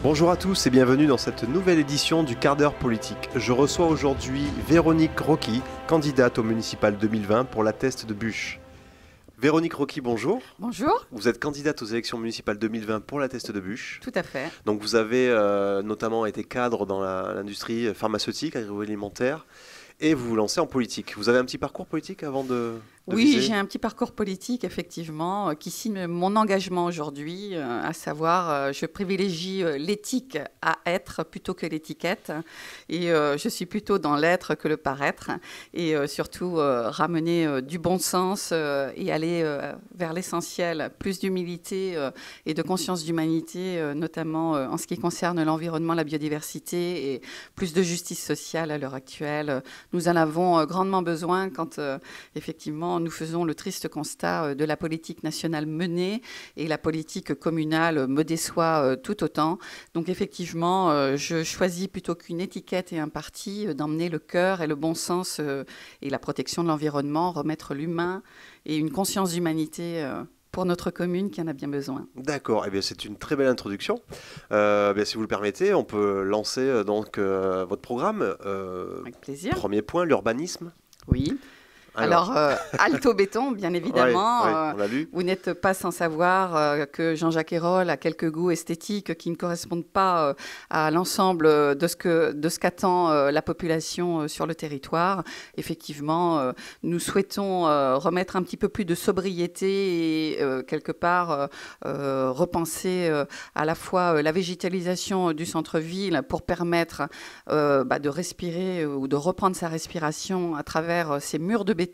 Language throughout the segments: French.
Bonjour à tous et bienvenue dans cette nouvelle édition du quart d'heure politique. Je reçois aujourd'hui Véronique Rocky, candidate au municipal 2020 pour la Teste de Buch. Véronique Rocky, bonjour. Bonjour. Vous êtes candidate aux élections municipales 2020 pour la Teste de Buch. Tout à fait. Donc vous avez notamment été cadre dans l'industrie pharmaceutique, agroalimentaire, et vous vous lancez en politique. Vous avez un petit parcours politique avant de Oui, viser j'ai un petit parcours politique, effectivement, qui signe mon engagement aujourd'hui, à savoir, je privilégie l'éthique à être plutôt que l'étiquette. Et je suis plutôt dans l'être que le paraître. Et surtout, ramener du bon sens et aller vers l'essentiel, plus d'humilité et de conscience d'humanité, notamment en ce qui concerne l'environnement, la biodiversité et plus de justice sociale à l'heure actuelle. Nous en avons grandement besoin quand, effectivement, nous faisons le triste constat de la politique nationale menée et la politique communale me déçoit tout autant. Donc effectivement, je choisis plutôt qu'une étiquette et un parti d'emmener le cœur et le bon sens et la protection de l'environnement, remettre l'humain et une conscience d'humanité pour notre commune qui en a bien besoin. D'accord, eh bien c'est une très belle introduction. Bien, si vous le permettez, on peut lancer votre programme. Avec plaisir. Premier point, l'urbanisme. Oui. Alors, Alto Béton, bien évidemment. Ouais, on l'a lu. Vous n'êtes pas sans savoir que Jean-Jacques Ayroles a quelques goûts esthétiques qui ne correspondent pas à l'ensemble de ce qu'attend la population sur le territoire. Effectivement, nous souhaitons remettre un petit peu plus de sobriété et quelque part repenser à la fois la végétalisation du centre-ville pour permettre de respirer ou de reprendre sa respiration à travers ces murs de béton.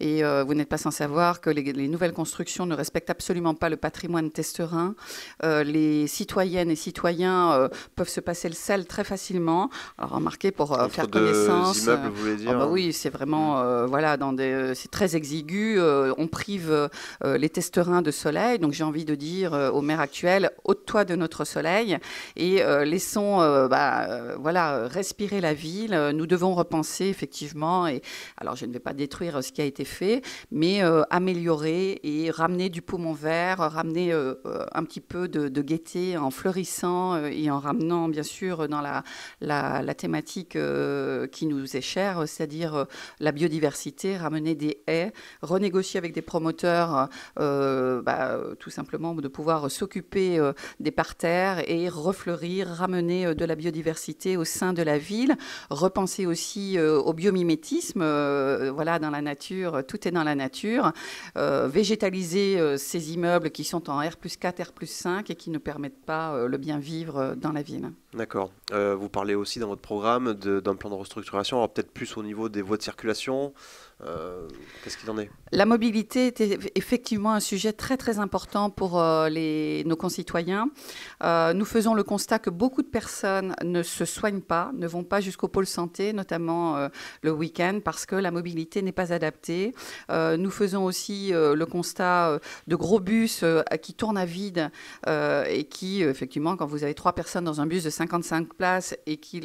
Et vous n'êtes pas sans savoir que les nouvelles constructions ne respectent absolument pas le patrimoine testerin. Les citoyennes et citoyens peuvent se passer le sel très facilement. Alors, remarquez, pour faire connaissance. Immeubles, vous voulez dire oui, c'est vraiment c'est très exigu. On prive les testerins de soleil. Donc j'ai envie de dire au maire actuel, ôte-toi de notre soleil et laissons respirer la ville. Nous devons repenser effectivement. Et alors je ne vais pas détruire ce qui a été fait, mais améliorer et ramener du poumon vert, ramener un petit peu de gaieté en fleurissant et en ramenant bien sûr dans la thématique qui nous est chère, c'est-à-dire la biodiversité, ramener des haies, renégocier avec des promoteurs tout simplement de pouvoir s'occuper des parterres et refleurir, ramener de la biodiversité au sein de la ville, repenser aussi au biomimétisme. Dans la nature, tout est dans la nature. Végétaliser ces immeubles qui sont en R+4, R+5 et qui ne permettent pas le bien vivre dans la ville. D'accord. Vous parlez aussi dans votre programme d'un plan de restructuration, alors peut-être plus au niveau des voies de circulation. Qu'est-ce qu'il en est ? La mobilité était effectivement un sujet très très important pour nos concitoyens. Nous faisons le constat que beaucoup de personnes ne se soignent pas, ne vont pas jusqu'au pôle santé, notamment le week-end, parce que la mobilité n'est pas adaptée. Nous faisons aussi le constat de gros bus qui tournent à vide et qui, effectivement, quand vous avez 3 personnes dans un bus de 55 places et qu'il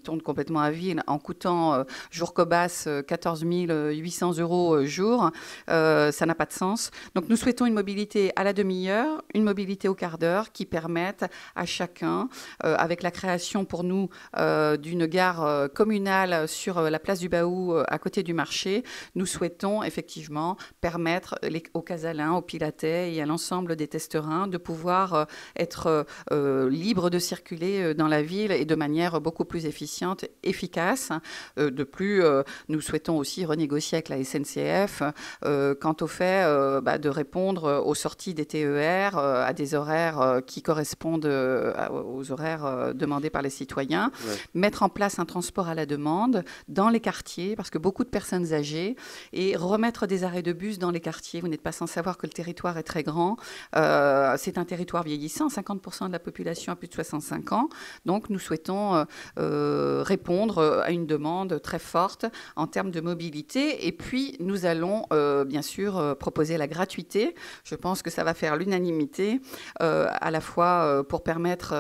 tourne complètement à vide en coûtant jour cobasse 14 800 € jour, ça n'a pas de sens. Donc nous souhaitons une mobilité à la demi-heure, une mobilité au quart d'heure qui permette à chacun, avec la création pour nous d'une gare communale sur la place du Baou à côté du marché, nous souhaitons effectivement permettre aux Casalins, aux Pilatais et à l'ensemble des testerins de pouvoir être libres de circuler dans la ville et de manière beaucoup plus efficiente, efficace. De plus, nous souhaitons aussi renégocier avec la SNCF quant au fait de répondre aux sorties des TER à des horaires qui correspondent aux horaires demandés par les citoyens. Ouais. Mettre en place un transport à la demande dans les quartiers, parce que beaucoup de personnes âgées, et remettre des arrêts de bus dans les quartiers. Vous n'êtes pas sans savoir que le territoire est très grand. C'est un territoire vieillissant. 50% de la population a plus de 65 ans. Donc, nous souhaitons répondre à une demande très forte en termes de mobilité. Et puis, nous allons bien sûr proposer la gratuité. Je pense que ça va faire l'unanimité, à la fois pour permettre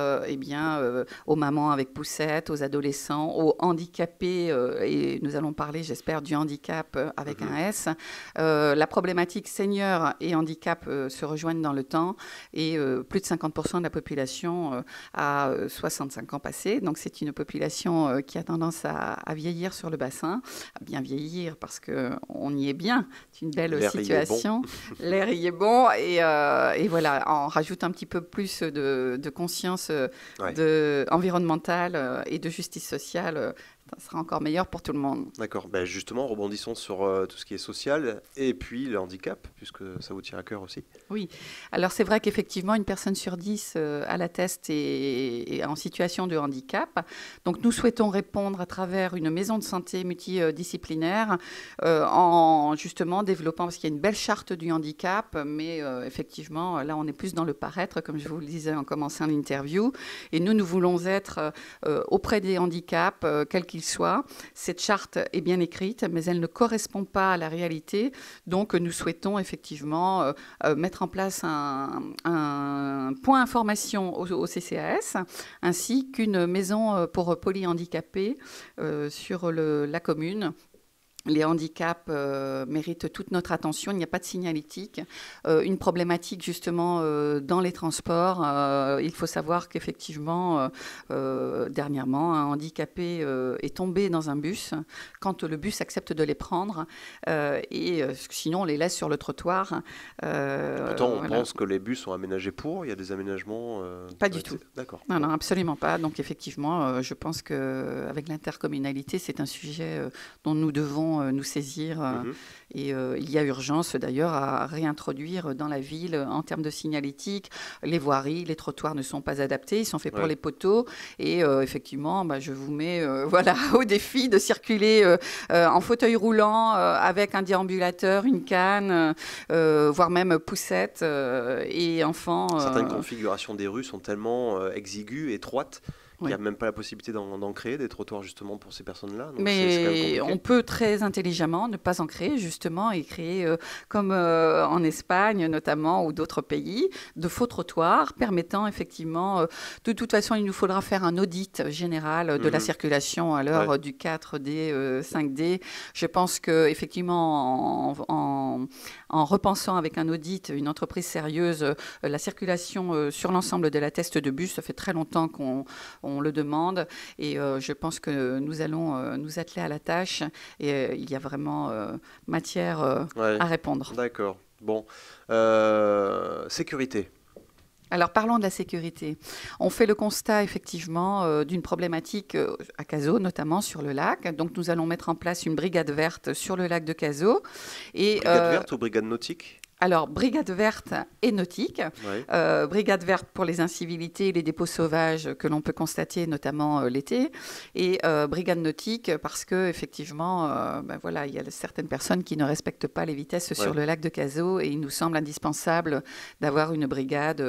aux mamans avec poussette, aux adolescents, aux handicapés, et nous allons parler, j'espère, du handicap handicap avec un S. La problématique senior et handicap se rejoignent dans le temps et plus de 50% de la population a 65 ans passés. Donc c'est une population qui a tendance à vieillir sur le bassin, à bien vieillir parce qu'on y est bien. C'est une belle situation. L'air y est bon et voilà, on rajoute un petit peu plus de conscience environnementale et de justice sociale. Ça sera encore meilleur pour tout le monde. D'accord. Ben justement, rebondissons sur tout ce qui est social et puis le handicap, puisque ça vous tient à cœur aussi. Oui. Alors, c'est vrai qu'effectivement, une personne sur 10 à la teste est en situation de handicap. Donc, nous souhaitons répondre à travers une maison de santé multidisciplinaire en justement développant, parce qu'il y a une belle charte du handicap, mais effectivement, là, on est plus dans le paraître, comme je vous le disais en commençant l'interview. Et nous voulons être auprès des handicaps, quels qu'ils soient. Cette charte est bien écrite, mais elle ne correspond pas à la réalité. Donc, nous souhaitons effectivement mettre en place un point information au CCAS, ainsi qu'une maison pour polyhandicapés sur la commune. Les handicaps méritent toute notre attention. Il n'y a pas de signalétique. Une problématique justement dans les transports. Il faut savoir qu'effectivement, dernièrement, un handicapé est tombé dans un bus quand le bus accepte de les prendre. Sinon, on les laisse sur le trottoir. Pourtant, on pense que les bus sont aménagés pour. Il y a des aménagements. Pas du tout. D'accord. Non, non, absolument pas. Donc effectivement, je pense qu'avec l'intercommunalité, c'est un sujet dont nous devons nous saisir. Et il y a urgence d'ailleurs à réintroduire dans la ville en termes de signalétique. Les voiries, les trottoirs ne sont pas adaptés, ils sont faits pour les poteaux. Et effectivement, je vous mets au défi de circuler en fauteuil roulant avec un déambulateur, une canne, voire même poussette et enfant. Certaines configurations des rues sont tellement exiguës, étroites. Il n'y a même pas la possibilité d'en créer des trottoirs justement pour ces personnes-là. Mais on peut très intelligemment ne pas en créer justement et créer comme en Espagne notamment ou d'autres pays de faux trottoirs permettant effectivement, de toute façon il nous faudra faire un audit général de la circulation à l'heure du 4D, 5D. Je pense qu'effectivement en repensant avec un audit, une entreprise sérieuse, la circulation sur l'ensemble de la teste de bus, ça fait très longtemps qu'on le demande et je pense que nous allons nous atteler à la tâche et il y a vraiment matière à répondre. D'accord. Bon. Sécurité. Alors, parlons de la sécurité. On fait le constat, effectivement, d'une problématique à Cazaux, notamment sur le lac. Donc, nous allons mettre en place une brigade verte sur le lac de Cazaux. Brigade verte ou brigade nautique ? Alors, brigade verte et nautique. Brigade verte pour les incivilités et les dépôts sauvages que l'on peut constater, notamment l'été. Et brigade nautique parce qu'effectivement, il y a certaines personnes qui ne respectent pas les vitesses sur le lac de Cazaux et il nous semble indispensable d'avoir une brigade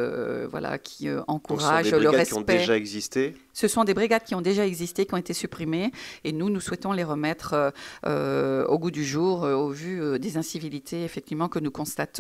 qui encourage le respect. Qui ont déjà existé. Ce sont des brigades qui ont déjà existé, qui ont été supprimées et nous souhaitons les remettre au goût du jour au vu des incivilités effectivement que nous constatons.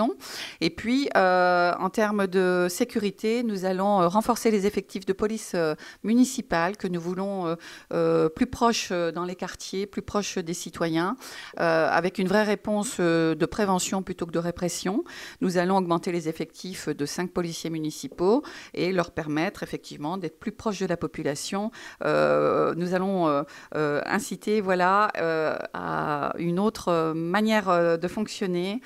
Et puis, en termes de sécurité, nous allons renforcer les effectifs de police municipale que nous voulons plus proches dans les quartiers, plus proches des citoyens, avec une vraie réponse de prévention plutôt que de répression. Nous allons augmenter les effectifs de 5 policiers municipaux et leur permettre effectivement d'être plus proches de la population. Nous allons inciter à une autre manière de fonctionner,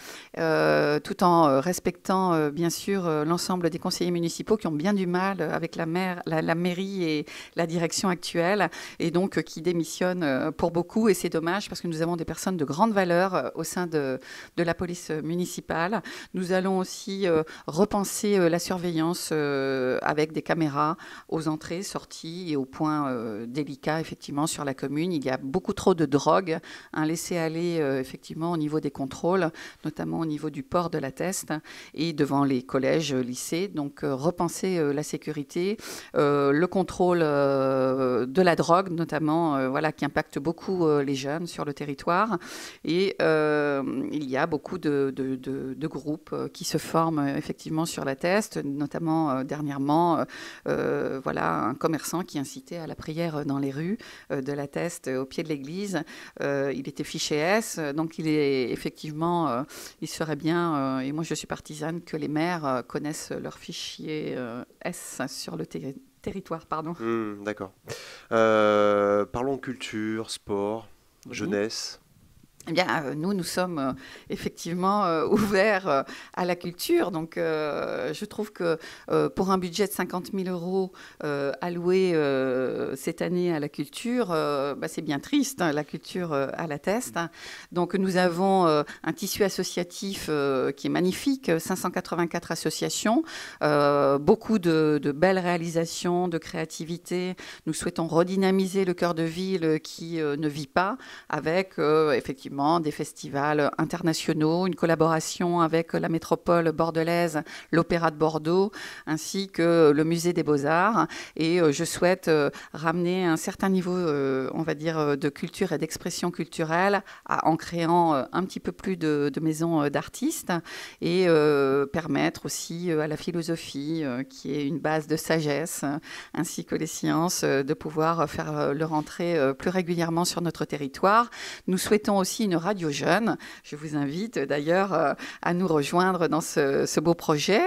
tout en respectant bien sûr l'ensemble des conseillers municipaux qui ont bien du mal avec la mairie et la direction actuelle et donc qui démissionnent pour beaucoup et c'est dommage parce que nous avons des personnes de grande valeur au sein de la police municipale. Nous allons aussi repenser la surveillance avec des caméras aux entrées, sorties et aux points délicats effectivement sur la commune. Il y a beaucoup trop de drogue, un laisser-aller effectivement au niveau des contrôles, notamment au niveau du port de la teste et devant les collèges, lycées. Donc repenser la sécurité, le contrôle de la drogue notamment, qui impacte beaucoup les jeunes sur le territoire. Et il y a beaucoup de groupes qui se forment effectivement sur la teste, notamment dernièrement, un commerçant qui incitait à la prière dans les rues de la teste au pied de l'église. Il était fiché HCS. Donc, il est effectivement, il serait bien, et moi je suis partisane, que les maires connaissent leur fichier S sur le territoire. Pardon. D'accord. Parlons culture, sport, jeunesse. Eh bien, nous sommes effectivement ouverts à la culture. Donc, je trouve que pour un budget de 50 000 euros alloué cette année à la culture, c'est bien triste, hein, la culture à la teste. Donc, nous avons un tissu associatif qui est magnifique, 584 associations, beaucoup de belles réalisations, de créativité. Nous souhaitons redynamiser le cœur de ville qui ne vit pas, avec effectivement des festivals internationaux, une collaboration avec la métropole bordelaise, l'Opéra de Bordeaux, ainsi que le Musée des Beaux-Arts. Et je souhaite ramener un certain niveau, on va dire, de culture et d'expression culturelle en créant un petit peu plus de maisons d'artistes et permettre aussi à la philosophie, qui est une base de sagesse, ainsi que les sciences, de pouvoir faire leur entrée plus régulièrement sur notre territoire. Nous souhaitons aussi une radio jeune. Je vous invite d'ailleurs à nous rejoindre dans ce beau projet.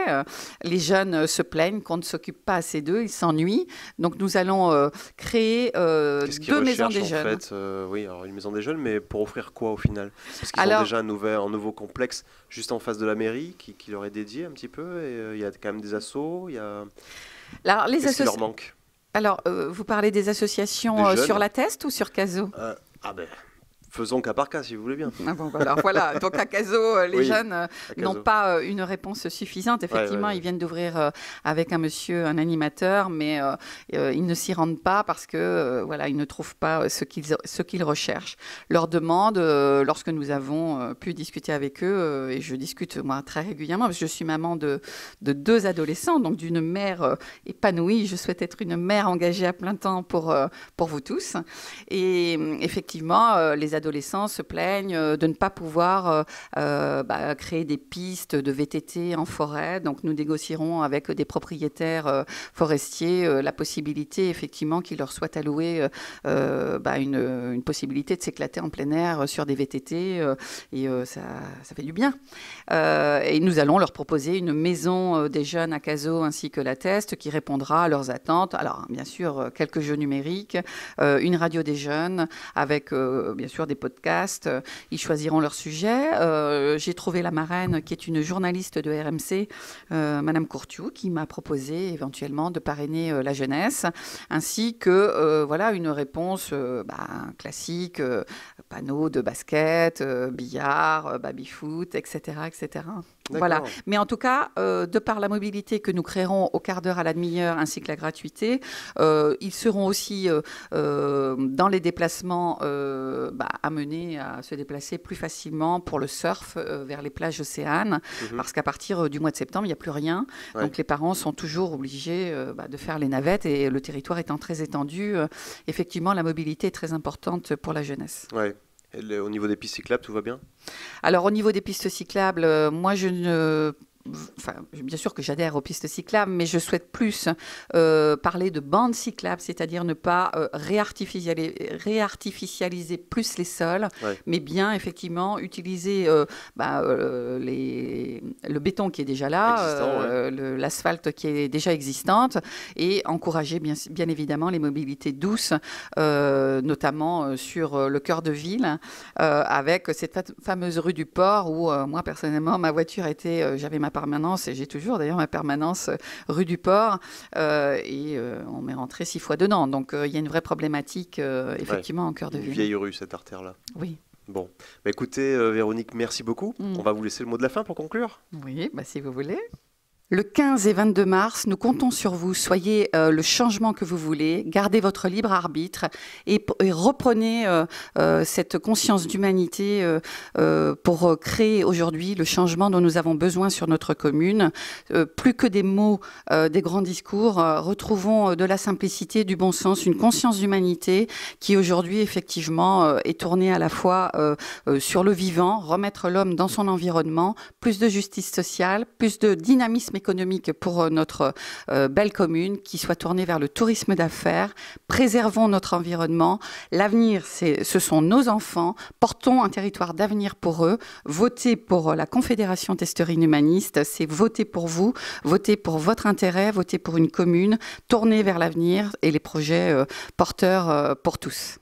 Les jeunes se plaignent qu'on ne s'occupe pas assez d'eux, ils s'ennuient. Donc nous allons créer deux maisons des jeunes. En fait, oui, alors une maison des jeunes, mais pour offrir quoi au final? Parce qu'ils ont déjà un nouveau complexe juste en face de la mairie qui leur est dédié un petit peu. Et il y a quand même des assos. Qu'est-ce qui leur manque? Alors, vous parlez des associations sur la Teste ou sur Cazaux? Faisons cas par cas, si vous voulez bien. Alors voilà, donc à Cazaux, les jeunes n'ont pas une réponse suffisante. Effectivement, ils viennent d'ouvrir avec un monsieur, un animateur, mais ils ne s'y rendent pas parce que voilà, ils ne trouvent pas ce qu'ils recherchent. Leur demande, lorsque nous avons pu discuter avec eux, et je discute moi très régulièrement, parce que je suis maman de deux adolescents, donc d'une mère épanouie. Je souhaite être une mère engagée à plein temps pour vous tous. Et effectivement, les adolescents se plaignent de ne pas pouvoir créer des pistes de VTT en forêt. Donc, nous négocierons avec des propriétaires forestiers la possibilité, effectivement, qu'ils leur soient alloués une possibilité de s'éclater en plein air sur des VTT. Ça fait du bien. Et nous allons leur proposer une maison des jeunes à Cazaux ainsi que la Teste qui répondra à leurs attentes. Alors, bien sûr, quelques jeux numériques, une radio des jeunes avec, bien sûr, des podcasts. Ils choisiront leur sujet. J'ai trouvé la marraine qui est une journaliste de RMC, Madame Courtiou, qui m'a proposé éventuellement de parrainer la jeunesse, ainsi que voilà, une réponse classique, panneaux de basket, billard, baby-foot, etc., etc. Voilà. Mais en tout cas, de par la mobilité que nous créerons au quart d'heure à la demi-heure ainsi que la gratuité, ils seront aussi dans les déplacements amenés à se déplacer plus facilement pour le surf vers les plages océanes, parce qu'à partir du mois de septembre, il n'y a plus rien. Donc les parents sont toujours obligés de faire les navettes et le territoire étant très étendu, effectivement, la mobilité est très importante pour la jeunesse. Ouais. Et au niveau des pistes cyclables, tout va bien? Alors, au niveau des pistes cyclables, moi, bien sûr que j'adhère aux pistes cyclables, mais je souhaite plus parler de bandes cyclables, c'est-à-dire ne pas réartificialiser plus les sols, mais bien effectivement utiliser le béton qui est déjà là, l'asphalte qui est déjà existante, et encourager bien évidemment les mobilités douces, notamment sur le cœur de ville, avec cette fameuse rue du Port où moi personnellement ma voiture j'avais ma permanence, et j'ai toujours d'ailleurs ma permanence rue du Port, et on m'est rentré 6 fois dedans. Donc il y a une vraie problématique effectivement en cœur de ville. Une vieille rue, cette artère-là. Oui. Bon, écoutez Véronique, merci beaucoup. On va vous laisser le mot de la fin pour conclure. Oui, si vous voulez. Le 15 et 22 mars, nous comptons sur vous. Soyez le changement que vous voulez, gardez votre libre arbitre et reprenez cette conscience d'humanité pour créer aujourd'hui le changement dont nous avons besoin sur notre commune. Plus que des mots, des grands discours, retrouvons de la simplicité, du bon sens, une conscience d'humanité qui aujourd'hui effectivement est tournée à la fois sur le vivant, remettre l'homme dans son environnement, plus de justice sociale, plus de dynamisme dynamisme économique pour notre belle commune, qui soit tournée vers le tourisme d'affaires. Préservons notre environnement. L'avenir, ce sont nos enfants. Portons un territoire d'avenir pour eux. Votez pour la Confédération Testerine Humaniste. C'est voter pour vous, voter pour votre intérêt, voter pour une commune tournée vers l'avenir et les projets porteurs pour tous.